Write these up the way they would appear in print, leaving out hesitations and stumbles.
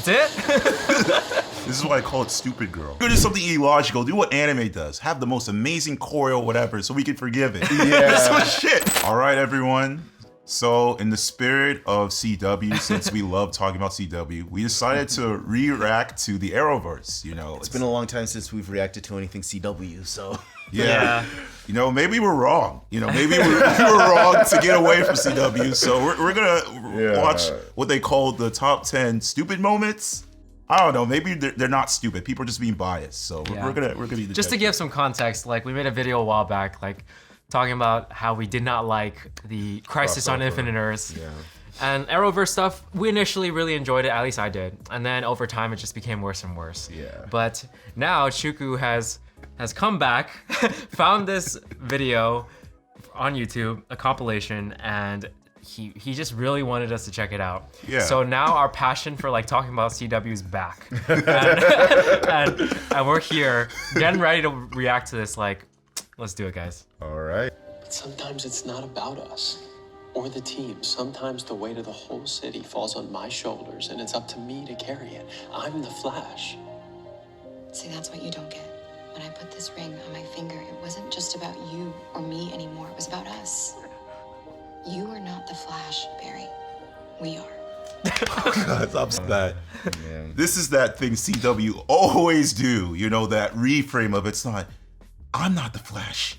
it? This is why I call it Stupid Girl. Do something illogical. Do what anime does. Have the most amazing choreo, whatever, so we can forgive it. Yeah. Some shit. All right, everyone. So, in the spirit of CW, since we love talking about CW, we decided to react to the Arrowverse. You know, It's been a long time since we've reacted to anything CW, so. Yeah. You know, maybe we're wrong. You know, maybe we were wrong to get away from CW. So we're gonna watch what they call the top 10 stupid moments. I don't know. Maybe they're not stupid. People are just being biased. So we're gonna be the just to give some context. Like, we made a video a while back, like talking about how we did not like the Crisis on Infinite Earths. Yeah. And Arrowverse stuff, we initially really enjoyed it, at least I did. And then over time, it just became worse and worse. Yeah. But now Chuku has come back, found this video on YouTube, a compilation, and he just really wanted us to check it out. Yeah. So now our passion for like talking about CW is back. and we're here, getting ready to react to this. Like, let's do it, guys. All right. But sometimes it's not about us or the team. Sometimes the weight of the whole city falls on my shoulders, and it's up to me to carry it. I'm the Flash. See, that's what you don't get. When I put this ring on my finger, it wasn't just about you or me anymore. It was about us. You are not the Flash, Barry. We are. God, I'm that. This is that thing CW always do. You know, that reframe of it's not, I'm not the Flash.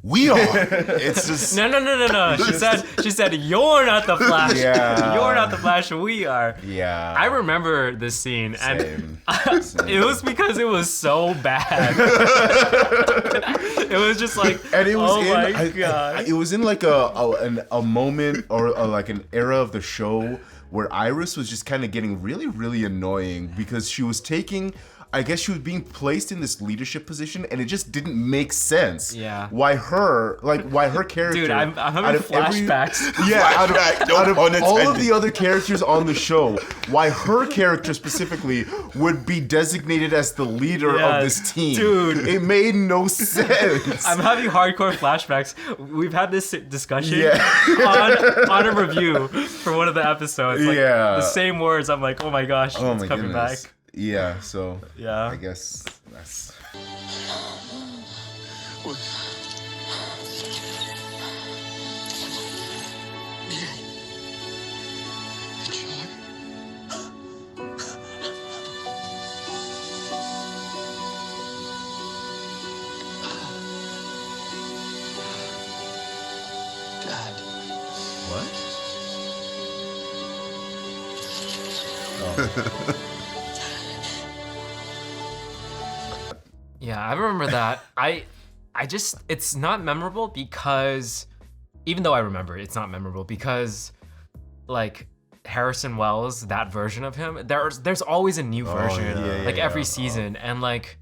We are. It's just No. She said you're not the Flash. Yeah. You're not the Flash. We are. Yeah. I remember this scene, and Same. it was because it was so bad. It was just like, And it was my god. it was in like a moment or like an era of the show where Iris was just kind of getting really, really annoying because she was taking, I guess she was being placed in this leadership position, and it just didn't make sense. Yeah. Why her character? Dude, I'm having flashbacks. Out of pun all of intended. the other characters on the show, why her character specifically would be designated as the leader of this team? Dude. It made no sense. I'm having hardcore flashbacks. We've had this discussion Yeah. on a review for one of the episodes. Like, Yeah. the same words. I'm like, oh my gosh, Oh it's my coming goodness. back. Yeah, so Yeah. I guess that's Dad. what? Yeah, I remember that. I just, it's not memorable because, even though I remember it, it's not memorable because, like, Harrison Wells, that version of him, there's always a new version, yeah, like yeah, every yeah. season, and like,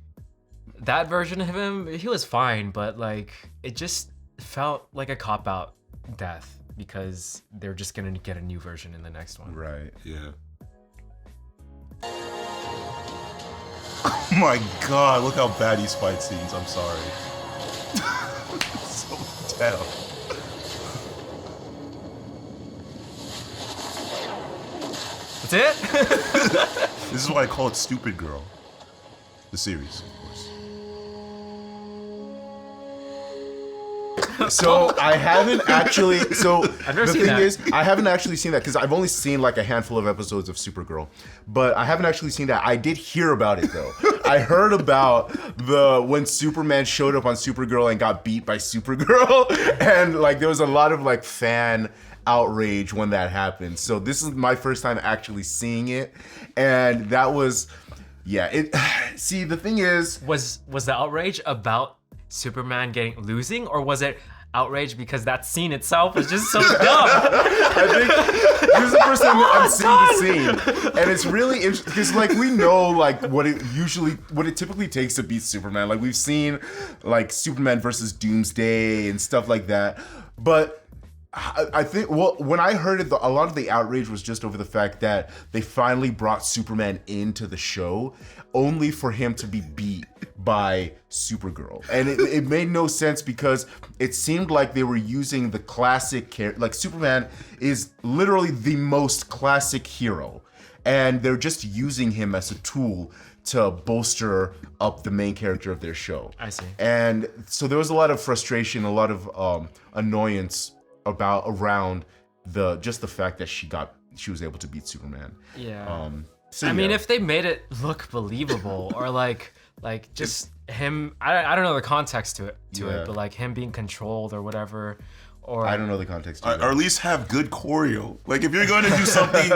that version of him, he was fine, but like, it just felt like a cop-out death because they're just gonna get a new version in the next one. Right. Yeah. Oh my god, look how bad these fight scenes. I'm sorry. So down. That's it? This is why I call it Stupid Girl. The series, of course. So I haven't actually. So I've never the seen thing that. is, I haven't actually seen that because I've only seen like a handful of episodes of Supergirl, but I haven't actually seen that. I did hear about it though. I heard about when Superman showed up on Supergirl and got beat by Supergirl, and like there was a lot of like fan outrage when that happened. So this is my first time actually seeing it, and that was, yeah. It. See, the thing is, Was the outrage about Superman losing, or was it outrage because that scene itself was just so dumb? I think this is the first time I'm seeing the scene, and it's really interesting because, like, we know like what it typically takes to beat Superman. Like, we've seen like Superman versus Doomsday and stuff like that, but I think, well, when I heard it, a lot of the outrage was just over the fact that they finally brought Superman into the show only for him to be beat by Supergirl. And it made no sense because it seemed like they were using the classic character. Like, Superman is literally the most classic hero. and they're just using him as a tool to bolster up the main character of their show. I see. And so there was a lot of frustration, a lot of annoyance around the fact that she was able to beat Superman. Yeah. So I mean, yeah. if they made it look believable, or like just him, I don't know the context to it, but like him being controlled or whatever, or I don't know the context. Or at least have good choreo. Like if you're going to do something,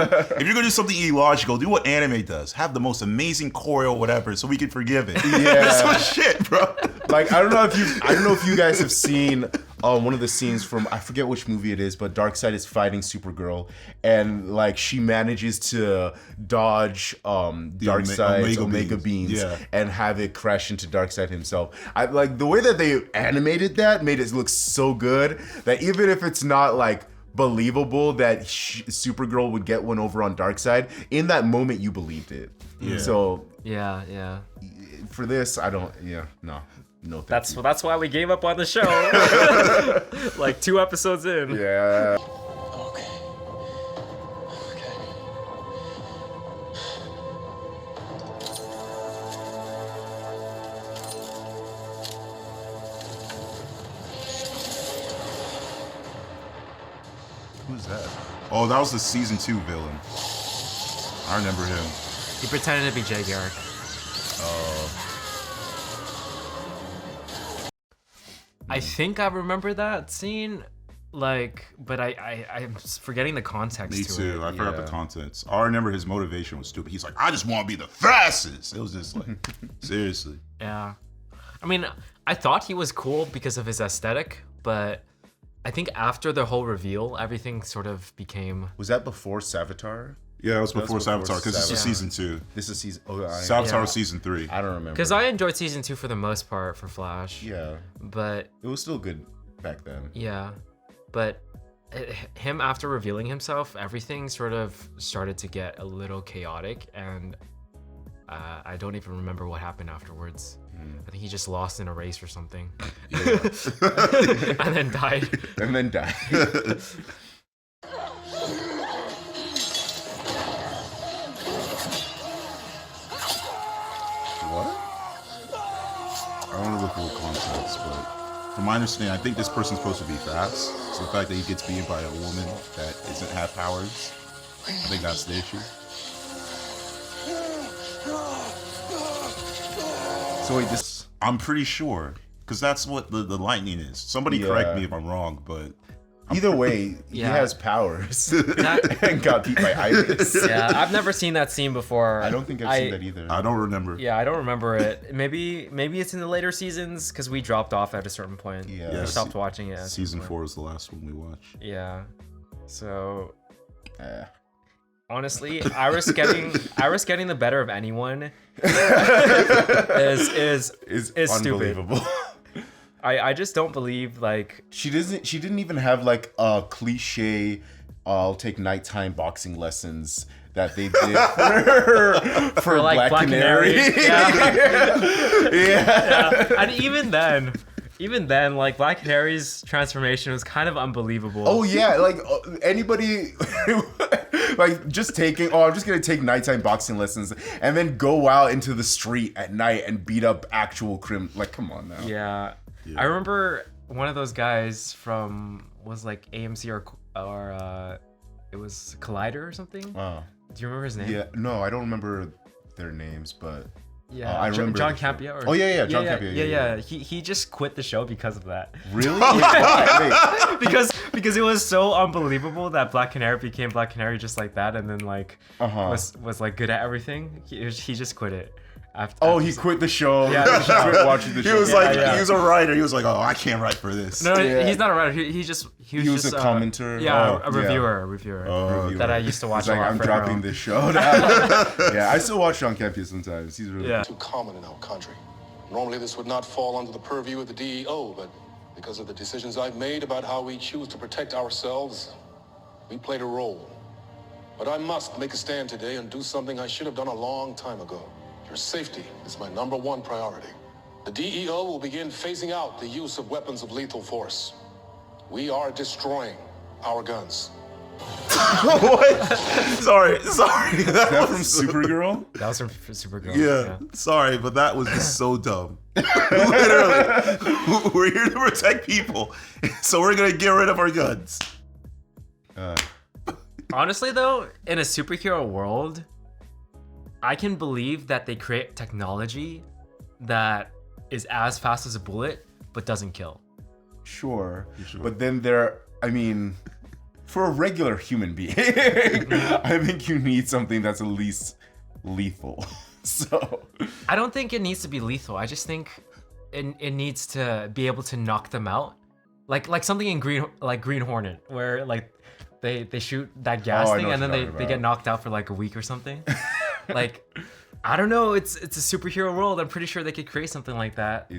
illogical, do what anime does. Have the most amazing choreo, whatever, so we can forgive it. Yeah. That's some shit, bro. Like I don't know if you guys have seen one of the scenes from, I forget which movie it is, but Darkseid is fighting Supergirl, and like she manages to dodge Darkseid's Omega beams and have it crash into Darkseid himself. I like the way that they animated that, made it look so good that even if it's not like believable that Supergirl would get one over on Darkseid, in that moment you believed it. Yeah. So yeah. for this, I don't. Yeah, no. No, That's why we gave up on the show. Like 2 episodes in. Yeah. Okay. Who's that? Oh, that was the season 2 villain. I remember him. He pretended to be Jay Garrick. I think I remember that scene, like, but I'm forgetting the context Me to too. it. I forgot the context. All I remember his motivation was stupid. He's like, I just want to be the fastest. It was just like, seriously. Yeah. I mean, I thought he was cool because of his aesthetic, but I think after the whole reveal, everything sort of became... Was that before Savitar? Yeah, it was before before Savitar because this is Savitar. season 2. This is season. Savitar was season 3. I don't remember. Because I enjoyed season 2 for the most part for Flash. Yeah, But it was still good back then. yeah, but him after revealing himself, everything sort of started to get a little chaotic, and I don't even remember what happened afterwards. I think he just lost in a race or something. And then died. And then died. What? I don't know the full context, but from my understanding, I think this person's supposed to be fast. So the fact that he gets beaten by a woman that doesn't have powers, I think that's the issue. So wait, this. I'm pretty sure, because that's what the lightning is. Somebody correct me if I'm wrong, but Either way, he Yeah. has powers and got beat by Iris. Yeah, I've never seen that scene before. I don't think I've seen that either. I don't remember. Yeah, I don't remember it. Maybe it's in the later seasons because we dropped off at a certain point. Yeah. We stopped watching it. At a certain Season point. 4 is the last one we watched. Yeah. So Eh. honestly, Iris getting the better of anyone is stupid. Unbelievable. I just don't believe like She didn't even have like a cliche I'll take nighttime boxing lessons that they did for like Black Canary. Yeah. Yeah. And even then, like Black Canary's transformation was kind of unbelievable. Oh yeah, like anybody like just taking I'm just gonna take nighttime boxing lessons and then go out into the street at night and beat up actual like come on now. Yeah. I remember one of those guys was like AMC or it was Collider or something. Oh. Do you remember his name? Yeah, no, I don't remember their names, but Yeah, I remember John the show. Campea. Or, Oh, yeah, John Campea, yeah. He just quit the show because of that. really? Why? Wait. because it was so unbelievable that Black Canary became Black Canary just like that, and then like was like good at everything. He just quit it. After He quit the show. Yeah, he quit watching the He show. was like, yeah. he was a writer. He was like, oh, I can't write for this. No, Yeah. he's not a writer. He was was just a commenter? Yeah, Oh, a reviewer. Oh, That I used to watch He's like, a lot I'm for dropping Arrow. this show now. Yeah, I still watch John Campea sometimes. He's really Yeah. Too common in our country. Normally this would not fall under the purview of the DEO, but because of the decisions I've made about how we choose to protect ourselves, we played a role. But I must make a stand today and do something I should have done a long time ago. Your safety is my #1 priority. The DEO will begin phasing out the use of weapons of lethal force. We are destroying our guns. What? Sorry. That from Supergirl? That was from Supergirl. Yeah, sorry, but that was just so dumb. Literally, we're here to protect people, so we're gonna get rid of our guns. Honestly, though, in a superhero world, I can believe that they create technology that is as fast as a bullet but doesn't kill. Sure. But then for a regular human being, I think you need something that's at least lethal. So I don't think it needs to be lethal. I just think it needs to be able to knock them out, like something in Green Hornet, where like they shoot that gas I know thing what and then you're they talking get about. knocked out for like a week or something. Like, I don't know. It's a superhero world. I'm pretty sure they could create something like that.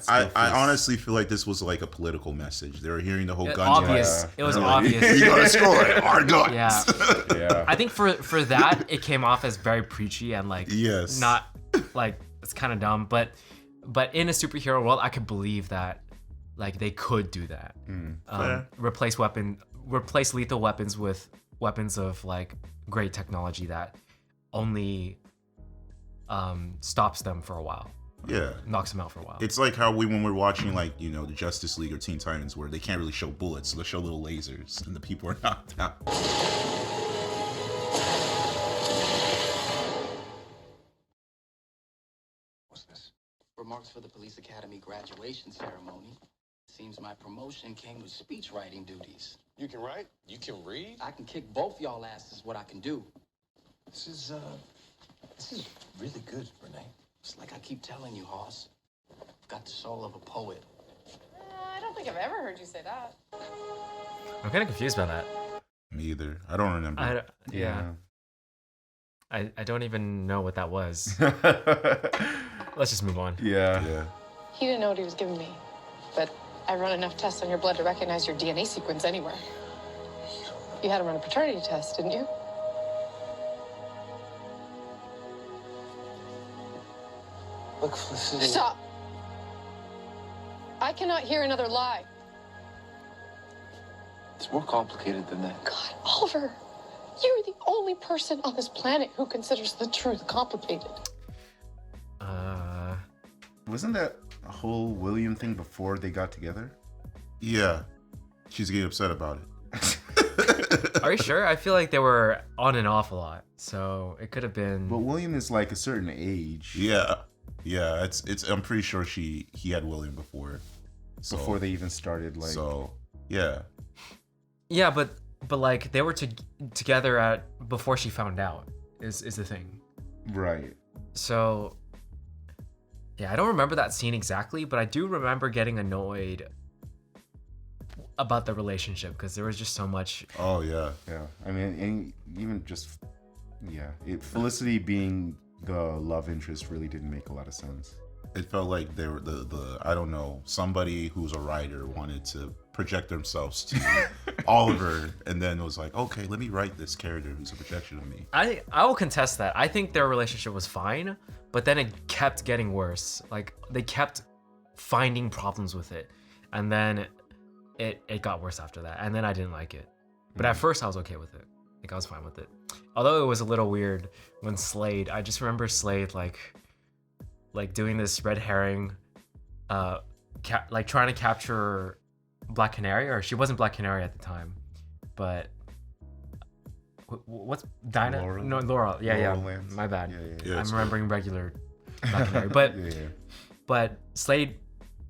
I honestly feel like this was like a political message. They were hearing the whole gun. Obvious. Yeah. It was They're like, obvious. You gotta destroy our guns. Yeah. Yeah. I think for that it came off as very preachy and like Yes. not like it's kind of dumb, but in a superhero world I could believe that like they could do that. Fair. Replace lethal weapons with weapons of like great technology that only stops them for a while, Yeah. knocks them out for a while. It's like how when we're watching like, the Justice League or Teen Titans where they can't really show bullets, so they show little lasers and the people are knocked out. What's this? Remarks for the Police Academy graduation ceremony. Seems my promotion came with speech writing duties. You can write? You can read? I can kick both y'all asses what I can do. This is really good, Renee. It's like I keep telling you, Hoss. I've got the soul of a poet. I don't think I've ever heard you say that. I'm kind of confused by that. Me either. I don't remember. I don't even know what that was. Let's just move on. Yeah. Yeah. He didn't know what he was giving me, but I run enough tests on your blood to recognize your DNA sequence anywhere. You had him run a paternity test, didn't you? Look, Felicity. Stop! I cannot hear another lie. It's more complicated than that. God, Oliver, you're the only person on this planet who considers the truth complicated. Wasn't that a whole William thing before they got together? Yeah. She's getting upset about it. Are you sure? I feel like they were on and off a lot, so it could have been. But William is like a certain age. Yeah. Yeah, it's I'm pretty sure he had William before. So, Before they even started, like. So, yeah. Yeah, but like they were together before she found out is the thing. Right. So yeah, I don't remember that scene exactly, but I do remember getting annoyed about the relationship because there was just so much. Oh yeah. Yeah. I mean, and even just. Yeah. Felicity being the love interest really didn't make a lot of sense. It felt like they were the I don't know, somebody who's a writer wanted to project themselves to Oliver and then was like, okay, let me write this character who's a projection of me. I will contest that. I think their relationship was fine, but then it kept getting worse. Like they kept finding problems with it, and then it got worse after that. And then I didn't like it. But at first I was okay with it. Like I was fine with it. Although it was a little weird when Slade. I just remember Slade like doing this red herring, like trying to capture Black Canary, or she wasn't Black Canary at the time, but what's Dinah? Laurel? No, Laurel. Yeah, Laurel yeah. Lance. My bad. Yeah, I'm it's remembering regular Black Canary, but Yeah. but Slade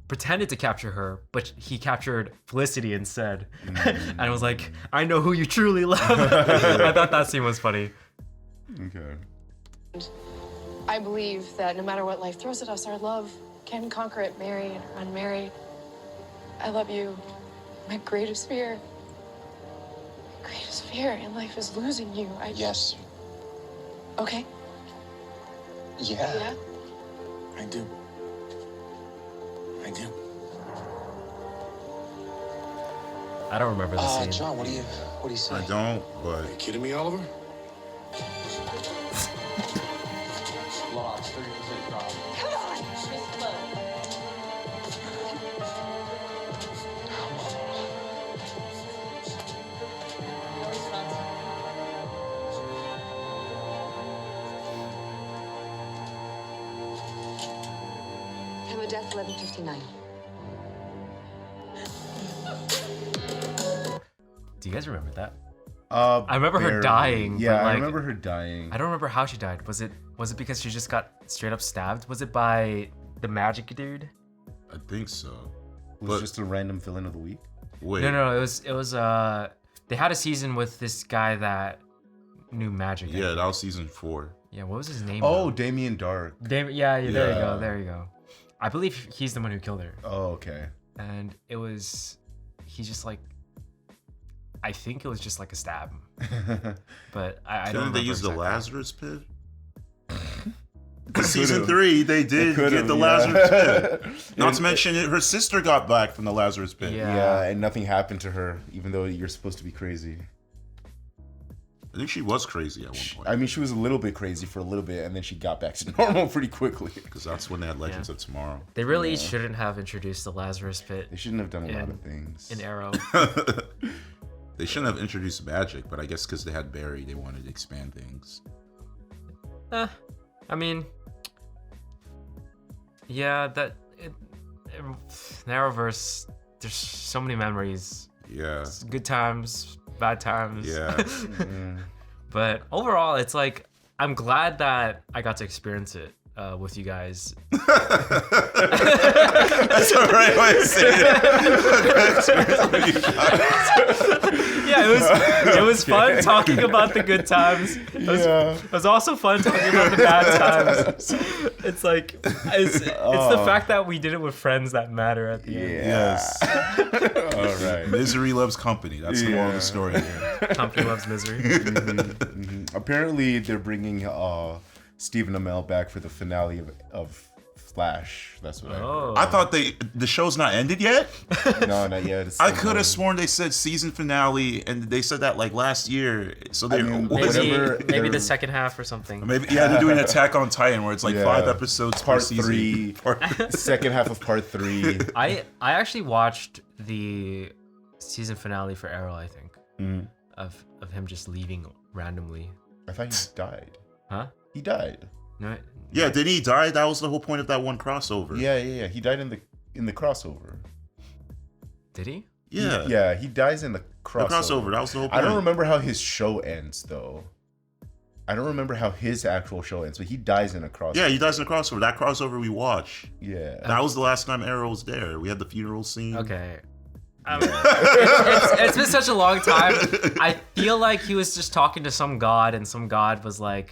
pretended to capture her, but he captured Felicity instead, and I was like, I know who you truly love. I thought that scene was funny. Okay. I believe that no matter what life throws at us, our love can conquer it, married or unmarried. I love you. My greatest fear. My greatest fear in life is losing you. Yes. Okay? Yeah. Yeah? I do. I do. I don't remember the scene. John, what do you say? I don't, but Are you kidding me, Oliver? Large 30% drop. Come on, Miss Flo. No response. Time of death 11:59. Do you guys remember that? I remember her dying. Yeah, but, like, I remember her dying. I don't remember how she died. Was it because she just got straight up stabbed? Was it by the magic dude? I think so. Was it just a random villain of the week? Wait. No. It was. They had a season with this guy that knew magic. Yeah, that was season 4. Yeah, what was his name? Oh, Damien Dark. Yeah, there you go. I believe he's the one who killed her. Oh, okay. And he's just like, I think it was just like a stab. But I don't Couldn't they use the exactly. Lazarus pit? Season 3, they did get the yeah. Lazarus pit. Not to mention, her sister got back from the Lazarus pit. Yeah. And nothing happened to her, even though you're supposed to be crazy. I think she was crazy at one point. I mean, she was a little bit crazy for a little bit, and then she got back to normal pretty quickly. Because that's when they had Legends of Tomorrow. They really shouldn't have introduced the Lazarus pit. They shouldn't have done a lot of things. In Arrow. They shouldn't have introduced magic, but I guess because they had Barry, they wanted to expand things. I mean, yeah, in Arrowverse, there's so many memories. Yeah. Good times, bad times. Yeah. But overall, it's like, I'm glad that I got to experience it with you guys. That's the right way to say it. Yeah, it was fun talking about the good times. It was also fun talking about the bad times. It's like it's the fact that we did it with friends that matter at the end. Yes. All right. Misery loves company. That's the moral of the story here. Company loves misery. Apparently, they're bringing Stephen Amell back for the finale of Flash. That's what I heard. I thought the show's not ended yet. No, not yet. It's I still could going. have sworn they said season finale, and they said that like last year. So they Maybe the second half or something. Maybe they're doing Attack on Titan where it's like 5 episodes part per season. 3, second half of part 3. I actually watched the season finale for Arrow. I think of him just leaving randomly. I thought he died. Huh? He died. No. Yeah, did he die? That was the whole point of that one crossover. Yeah. He died in the crossover. Did he? Yeah. He dies in the crossover. The crossover. That was the whole point. I don't remember how his show ends though. I don't remember how his actual show ends, but he dies in a crossover. Yeah, he dies in a crossover. That crossover we watched. Yeah. That was the last time Arrow was there. We had the funeral scene. Okay. It's been such a long time. I feel like he was just talking to some god, and some god was like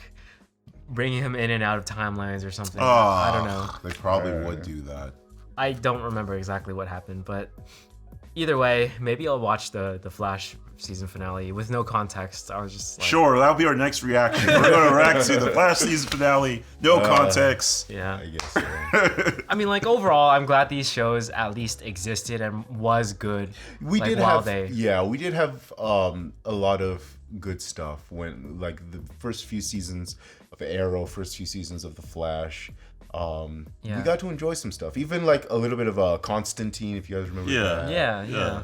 bringing him in and out of timelines or something. I don't know. They probably would do that. I don't remember exactly what happened, but either way, maybe I'll watch the Flash season finale with no context. I was just like, Sure, that'll be our next reaction. We're gonna react to the Flash season finale, no context. Yeah. I guess so. I mean, like overall, I'm glad these shows at least existed and was good. We like, did while we did have a lot of good stuff when like the first few seasons of Arrow, first few seasons of the Flash. We got to enjoy some stuff, even like a little bit of Constantine, if you guys remember that. Yeah.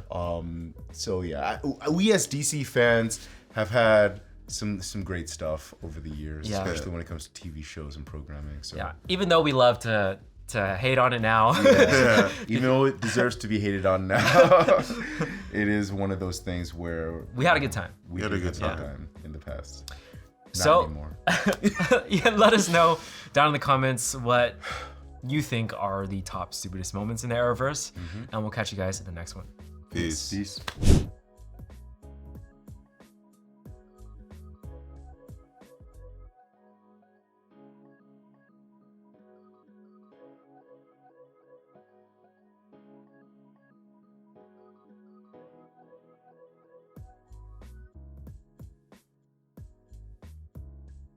So yeah, we as DC fans have had some great stuff over the years, especially when it comes to TV shows and programming. So Yeah. Even though we love to hate on it now. even though it deserves to be hated on now, it is one of those things where we had a good time. We had a good time in the past. Not So, anymore. let us know down in the comments what you think are the top stupidest moments in the Arrowverse, and we'll catch you guys in the next one. Peace. Peace.